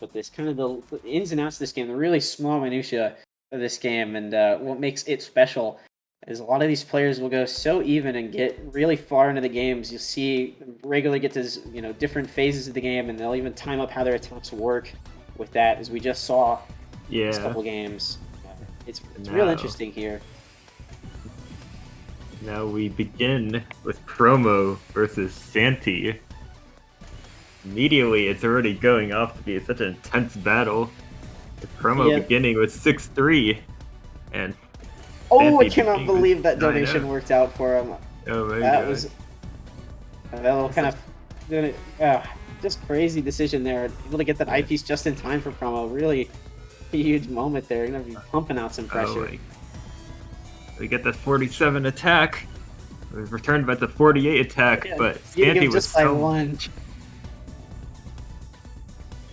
but this kind of the ins and outs of this game, the really small minutia of this game, and what makes it special is a lot of these players will go so even and get really far into the games. You'll see them regularly get to different phases of the game, and they'll even time up how their attacks work with that, as we just saw these Yeah. couple games. It's real interesting here. Now we begin with Promo versus Santi. Immediately, it's already going off to be such an intense battle. The Promo beginning with 6-3, and I cannot believe that donation worked out for him. Oh my that God. was that little kind of just crazy decision there. Able to get that eyepiece just in time for Promo. Really huge moment there. You're gonna be pumping out some pressure. We get the 47 attack. It was returned by the 48 attack, but Santi was just by one.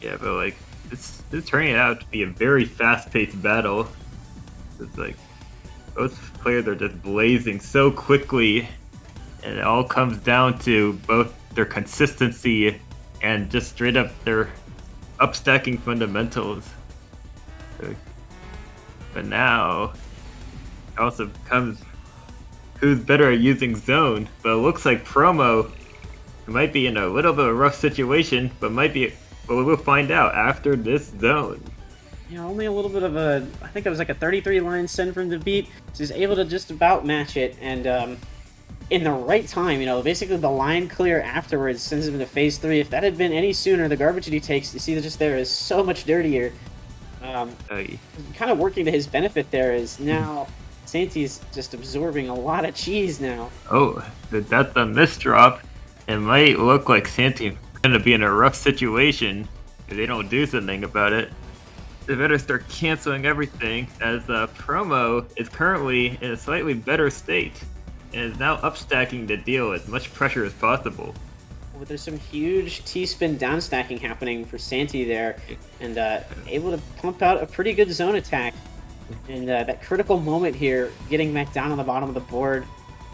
Yeah, but like it's turning out to be a very fast-paced battle. It's like both players are just blazing so quickly, and it all comes down to both their consistency and just straight up their upstacking fundamentals. But now it also comes who's better at using zone. But it looks like Promo might be in a little bit of a rough situation, but we'll find out after this zone. Only a little bit of I think it was like a 33 line send from the beat. So he's able to just about match it, and in the right time, basically the line clear afterwards sends him into phase 3. If that had been any sooner, the garbage that he takes, you see that just there is so much dirtier. Kind of working to his benefit there is now Santi's just absorbing a lot of cheese now. Oh, that's a misdrop. It might look like Santi going to be in a rough situation if they don't do something about it. They better start canceling everything, as Promo is currently in a slightly better state and is now upstacking to deal as much pressure as possible. But there's some huge T-spin downstacking happening for Santi there, and able to pump out a pretty good zone attack. And that critical moment here, getting back down on the bottom of the board.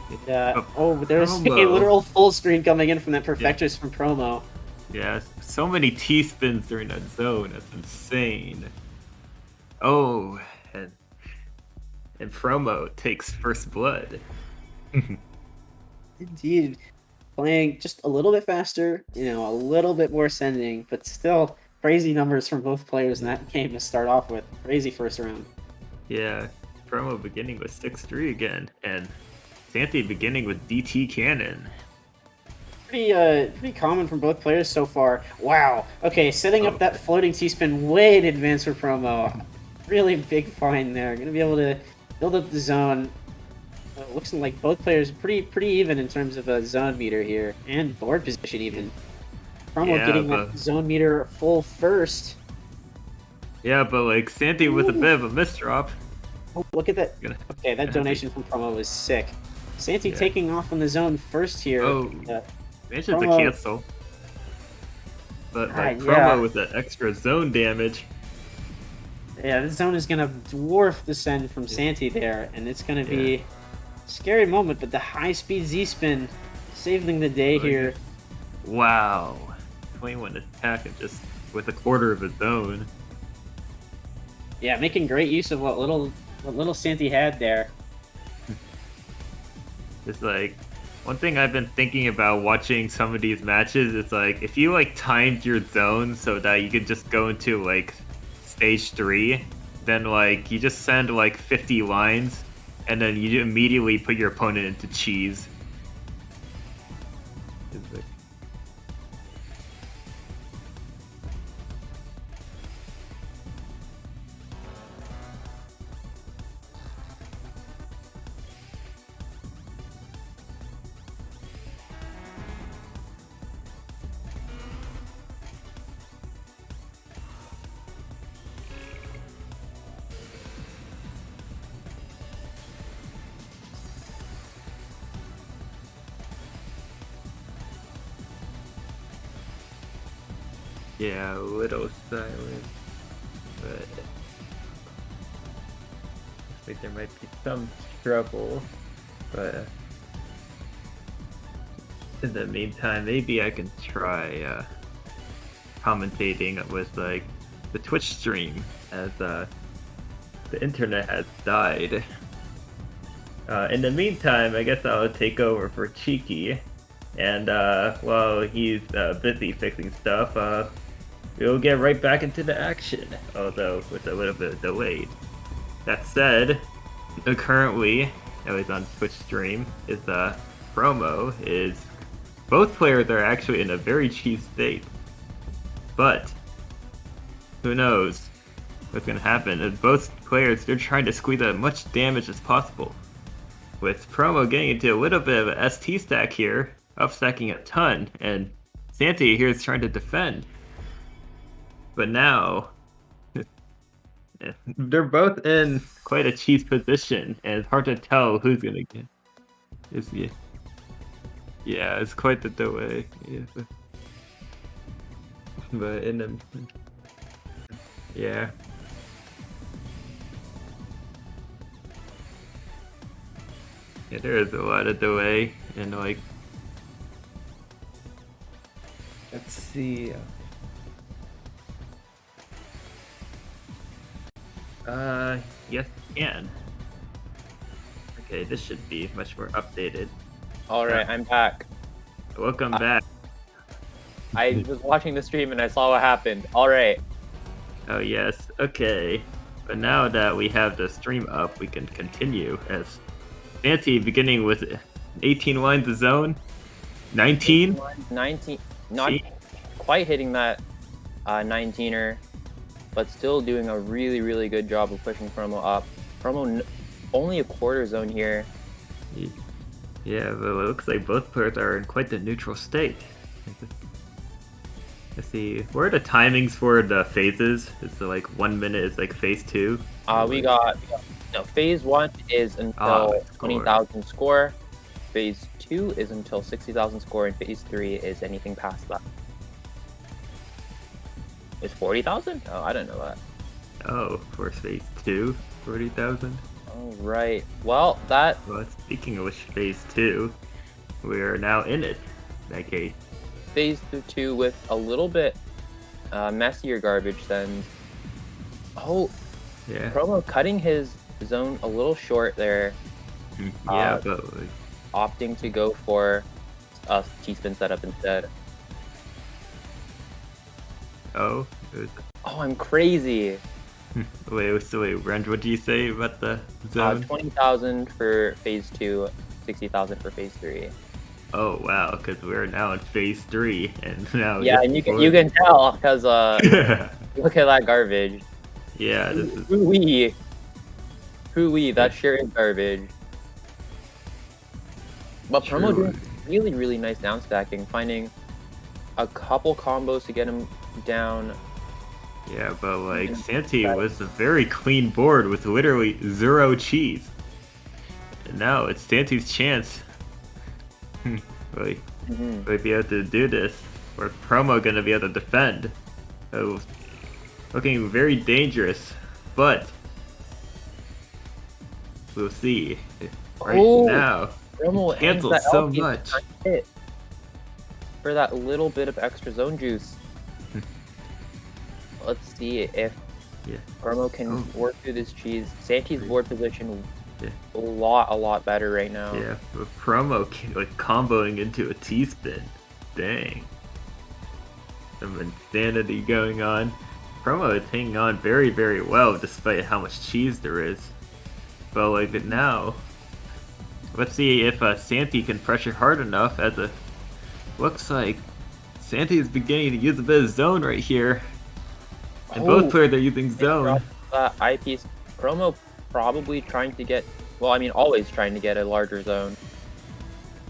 And, there's a literal full screen coming in from that Perfectress from Promo. Yeah, so many T-spins during that zone. That's insane. Oh, and Promo takes first blood. Indeed. Playing just a little bit faster, a little bit more sending, but still crazy numbers from both players in that game to start off with. Crazy first round. Yeah, Promo beginning with 6-3 again, and Santi beginning with DT Cannon. Pretty common from both players so far. Wow. Okay, setting up that floating T-spin way in advance for Promo. Really big find there. Gonna be able to build up the zone. Looks like both players are pretty even in terms of a zone meter here, and board position even. Promo getting that zone meter full first. Yeah, but like Santi with a bit of a misdrop. Oh, look at that. Okay, that donation from Promo was sick. Santi taking off on the zone first here. Managed to cancel. But like Promo with that extra zone damage. Yeah, this zone is going to dwarf the send from Santi there, and it's going to be a scary moment, but the high-speed Z-spin saving the day here. Wow. 21 attack and just with a quarter of a zone. Yeah, making great use of what little Santi had there. It's like, one thing I've been thinking about watching some of these matches is like, if you like timed your zone so that you could just go into like stage 3, then like you just send like 50 lines and then you immediately put your opponent into cheese. Yeah, a little silent, but I think there might be some trouble. But in the meantime, maybe I can try commentating with like the Twitch stream as the internet has died. In the meantime, I guess I'll take over for Cheeky, and while he's busy fixing stuff, we'll get right back into the action, although with a little bit delayed. That said, currently, at least on Twitch stream, is promo is both players are actually in a very cheap state, but who knows what's gonna happen? As both players, they're trying to squeeze as much damage as possible. With promo getting into a little bit of a ST stack here, up-stacking a ton, and Santi here is trying to defend. But now, they're both in quite a cheese position, and it's hard to tell who's gonna get. Yeah, it's quite the delay. Yeah. But in the yeah. Yeah, there is a lot of delay, and like. Let's see. Yes, you can. Okay, this should be much more updated. Alright, I'm back. Welcome back. I was watching the stream and I saw what happened. Alright. Oh yes, okay. But now that we have the stream up, we can continue as Santi beginning with 18 lines of zone. 19? 19. Not quite hitting that 19er, but still doing a really, really good job of pushing Promo up. Promo only a quarter zone here. Yeah, but it looks like both players are in quite the neutral state. Let's see, what are the timings for the phases? It's like 1 minute is like phase 2. We got no, phase 1 is until 20,000 score. Phase 2 is until 60,000 score, and phase 3 is anything past that. Is 40,000? Oh, I didn't know that. Oh, for phase 2, 40,000? Alright, well, that... Well, speaking of which, phase 2, we are now in it, in that case. Phase 2 with a little bit messier garbage than... Oh, yeah. Promo cutting his zone a little short there. Yeah, but... Opting to go for a T-spin setup instead. Oh? Oh, I'm crazy! Wait, Brent, what do you say about the zone? 20,000 for phase 2, 60,000 for phase 3. Oh wow, because we're now in phase 3, and now yeah, and you can tell because look at that garbage. Yeah, this is Hooey, that sure is garbage. But Promo doing really, really nice down stacking, finding a couple combos to get him down. Yeah, but like Santi was a very clean board with literally 0 cheese. And now it's Santi's chance. Will he be able to do this? Or is Promo gonna be able to defend? So, looking very dangerous, but we'll see. Right now, Promo cancels so much. For that little bit of extra zone juice. Let's see if Promo can work through this cheese. Santi's board position a lot better right now. Yeah, but Promo like comboing into a T-spin. Dang. Some insanity going on. Promo is hanging on very, very well despite how much cheese there is. But like now, let's see if Santi can pressure hard enough as a... Looks like Santi is beginning to use a bit of zone right here. And both players are using zone. Eyepiece. Promo probably trying to get, well, I mean, always trying to get a larger zone.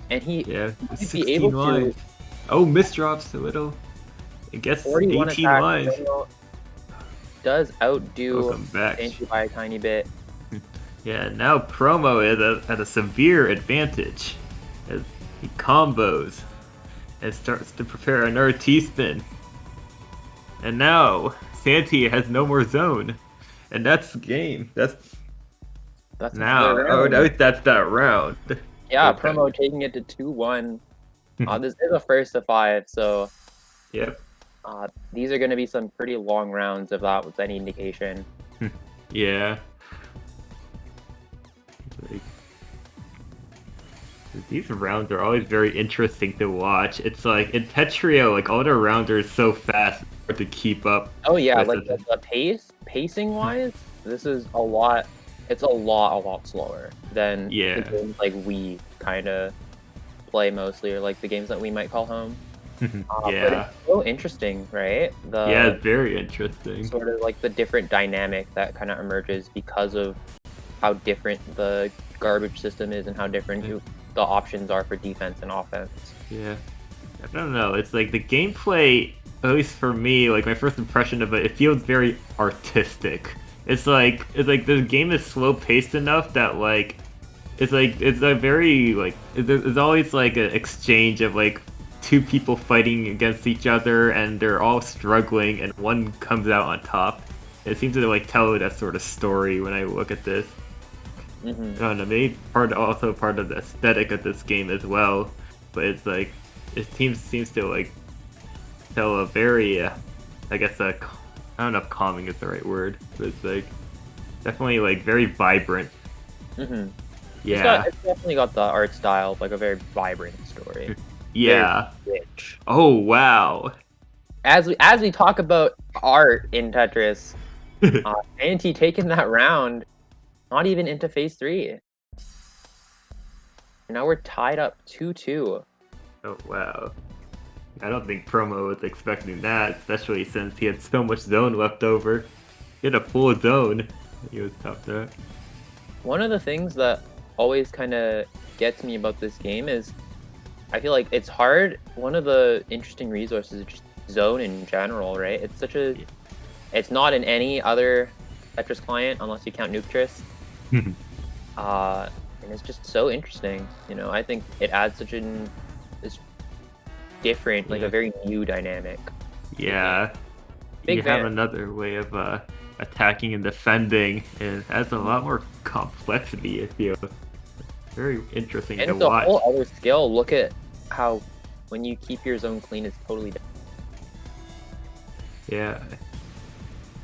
And he might be able lines. to. Oh, misdrops a little. I guess 41 18 attack lines. Does outdo Welcome back. Santi by a tiny bit. Yeah, now Promo is at a severe advantage as he combos and starts to prepare another T-spin. And now Santi has no more zone, and that's the game. That's now. Oh, that's that round. Yeah, okay. Promo taking it to 2-1. This is a first to 5, so. Yep. These are going to be some pretty long rounds if that was any indication. Yeah. Like, these rounds are always very interesting to watch. It's like in Tetrio, like all the rounds are so fast, it's hard to keep up. Oh yeah, with like it. the pacing wise, this is a lot. It's a lot slower than Yeah. the games like we kind of play mostly, or like the games that we might call home. But Yeah. it's so interesting, right? Yeah, it's very interesting. Sort of like the different dynamic that kind of emerges because of how different the garbage system is and how different the options are for defense and offense. Yeah. I don't know. It's like the gameplay, at least for me, like my first impression of it, it feels very artistic. It's like the game is slow paced enough that like it's a very like there's always like an exchange of like two people fighting against each other and they're all struggling and one comes out on top. It seems to like tell that sort of story when I look at this. I don't know, maybe also part of the aesthetic of this game as well. But it's like it seems to like tell a very I guess I don't know if calming is the right word, but it's like definitely like very vibrant. Yeah. It's definitely got the art style of like a very vibrant story. Yeah. Very rich. Oh wow. As we talk about art in Tetris, Santi taking that round, not even into phase 3. And now we're tied up 2-2. Oh wow. I don't think Promo was expecting that, especially since he had so much zone left over. He had a full zone. He was tough there. One of the things that always kind of gets me about this game is I feel like it's hard. One of the interesting resources is just zone in general, right? It's such a... It's not in any other Tetris client unless you count Nuketris. And it's just so interesting. You know, I think it adds such this different, like a very new dynamic. Yeah. Big you fan. have another way of attacking and defending. It has a lot more complexity, it feels. Very interesting And to it's a watch. whole other skill. Look at how when you keep your zone clean, it's totally different. Yeah.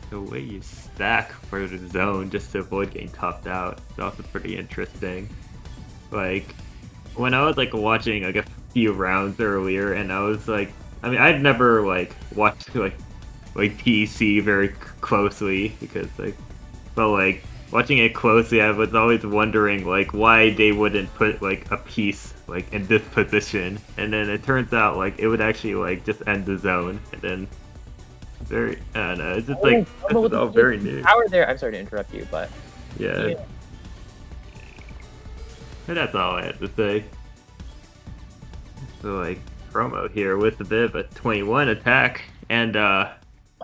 The way you stack for the zone just to avoid getting topped out is also pretty interesting. Like, when I was like watching like a few rounds earlier, and I was like, I mean, I'd never like watched like TEC very closely because like, but like watching it closely, I was always wondering like why they wouldn't put like a piece like in this position, and then it turns out like it would actually like just end the zone, and then very, I don't know, it's just like this is all very new. Power there. I'm sorry to interrupt you, but Yeah. And that's all I have to say. So like Promo here with a bit of a 21 attack, and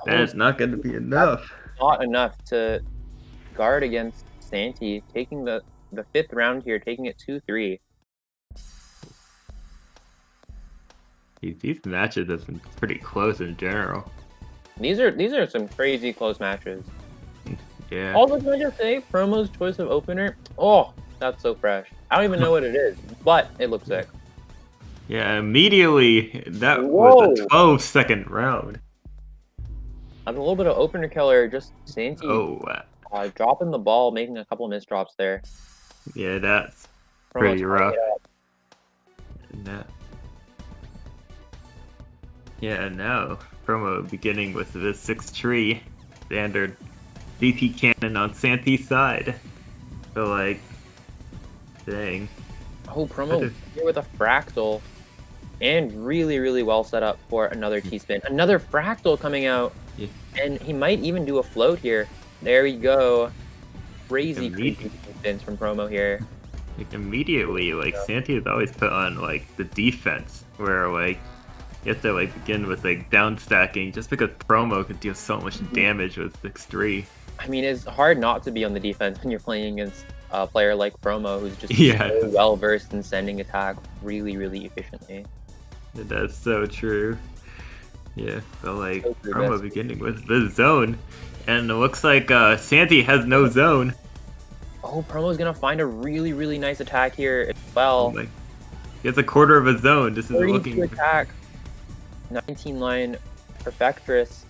that's not going to be enough. not enough to guard against Santi, taking the 5th round here, taking it 2-3. These matches have been pretty close in general. These are some crazy close matches. Yeah. Also, can I just say, Promo's choice of opener? Oh, that's so fresh. I don't even know what it is, but it looks sick. Yeah, immediately that was a 12-second round. And a little bit of opener killer, just Santi dropping the ball, making a couple of misdrops there. Yeah, that's Promo pretty tying rough. it up. Yeah, now Promo beginning with the 6-tree standard DP cannon on Santi's side. So like, dang. Oh, Promo here with a fractal, and really well set up for another T-spin. Another fractal coming out, and he might even do a float here. There we go. Crazy T-spins from Promo here. Like immediately, like Santi has always put on like the defense, where like you have to like begin with like down stacking, just because Promo could deal so much damage with 6-3. I mean, it's hard not to be on the defense when you're playing against a player like Promo, who's just so well versed in sending attack really efficiently. That's so true. Yeah, so like so Promo beginning with the zone, and it looks like Santi has no zone. Oh, Promo's gonna find a really nice attack here as well. Oh, he has a quarter of a zone. This is looking attack. 19 line Perfectress,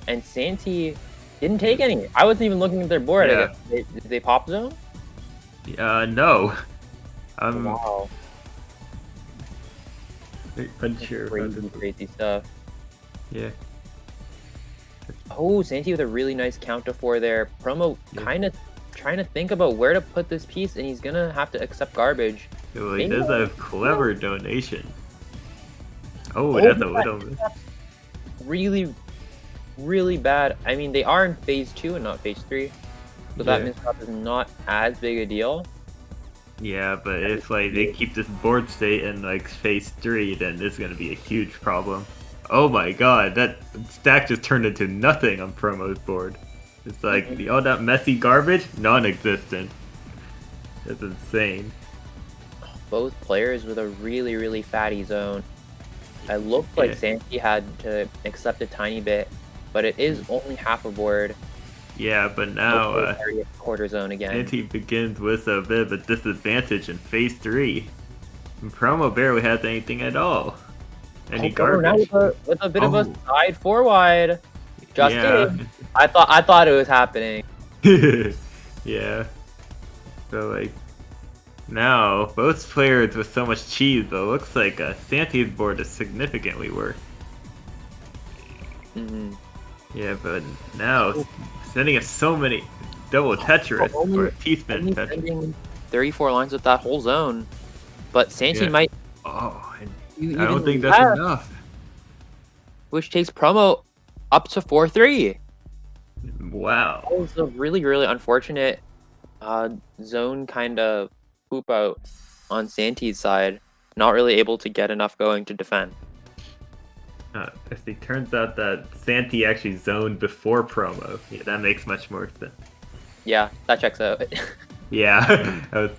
and Santi didn't take any. I wasn't even looking at their board. Yeah. Did they pop zone? No. I'm Wow. unsure. about Crazy, this. crazy stuff. Yeah. Oh, Santi with a really nice counter 4 there. Promo Yeah. kind of trying to think about where to put this piece, and he's gonna have to accept garbage. Well, he Maybe does not. have clever donation. Oh, Oh, that's a yeah. little. Really, really bad. I mean, they are in phase 2 and not phase 3, so that Yeah. misstep is not as big a deal. Yeah, but if like they keep this board state in like phase 3, then it's gonna be a huge problem. Oh my god, that stack just turned into nothing on Promo's board. It's like all that messy garbage, non-existent. That's insane. Both players with a really, really fatty zone. It looked like Yeah. Santi had to accept a tiny bit, but it is only half a board. Yeah, but now Hopefully quarter zone again. Santi begins with a bit of a disadvantage in phase 3. And Promo barely has anything at all. Any Promo now garbage. with a bit of a Oh. side 4 wide. Just kidding. I thought it was happening. Yeah. So like now both players with so much cheese, but it looks like Santi's board is significantly worse. Mhm. Yeah, but now sending us so many double Tetris Only- or T-spin Only Tetris. sending 34 lines with that whole zone, but Santi Yeah. might. Oh, You I don't even think that's less, enough. which takes Promo up to 4-3. Wow. That was a really, really unfortunate zone kind of poop out on Santi's side. Not really able to get enough going to defend. It turns out that Santi actually zoned before Promo. Yeah, that makes much more sense. Yeah, that checks out. Yeah, that was,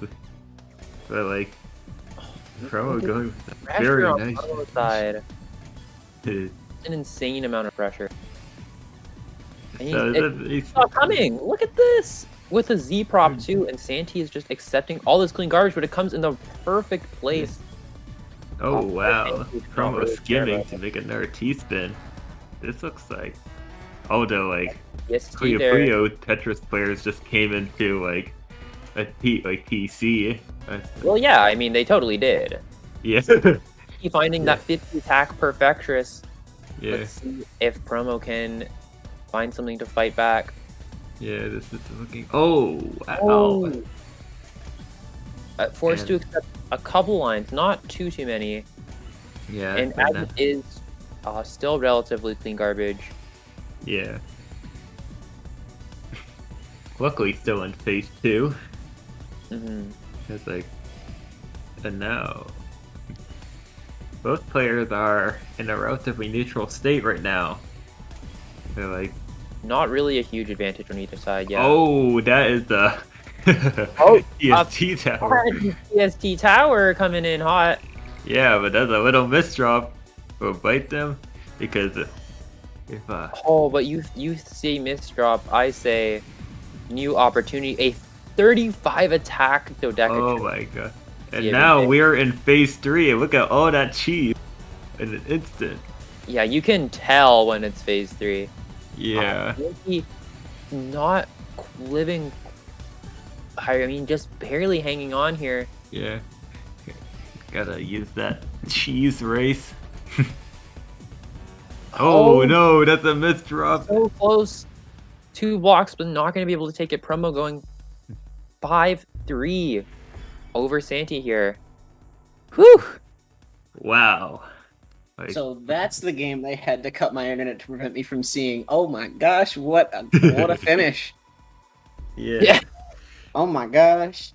but like Promo going with a Pressure very on nice. Promo's side. So An insane amount of pressure. And it's not coming. Look at this. With a Z prop too, and Santi is just accepting all this clean garbage, but it comes in the perfect place. Oh wow, Santi's not Promo really care skimming about to it. make another T-spin. This looks like the like Yes, Puyo there. Puyo Tetris players just came into like a TC. Well, yeah, I mean they totally did. Yeah, Finding that 50 attack Perfectress. yeah, Let's see if Promo can find something to fight back. yeah. This is looking. Oh wow. Oh. Forced to And- accept a couple lines, not too many. Yeah, And but as now- it is still relatively clean garbage. yeah. Luckily, still in phase 2. Hmm. It's like, and now both players are in a relatively neutral state right now. They're like, Not really a huge advantage on either side, yeah. oh, that is the Oh, TSD tower. TSD tower coming in hot. Yeah, but that's a little misdrop. Will bite them because if Oh, but you say misdrop, I say new opportunity. A 35 attack dodecagon. oh my god. And Yeah, now they- we're in phase 3 and look at all that cheese in an instant. Yeah, you can tell when it's phase 3. Yeah. Santi not living. I mean, just barely hanging on here. Yeah. Gotta use that cheese race. Oh, no, that's a misdrop. So close. 2 blocks, but not going to be able to take it. Promo going 5-3 over Santi here. Whew. Wow. Like, So that's the game they had to cut my internet to prevent me from seeing. Oh my gosh, what a finish! yeah. Yeah. Oh my gosh.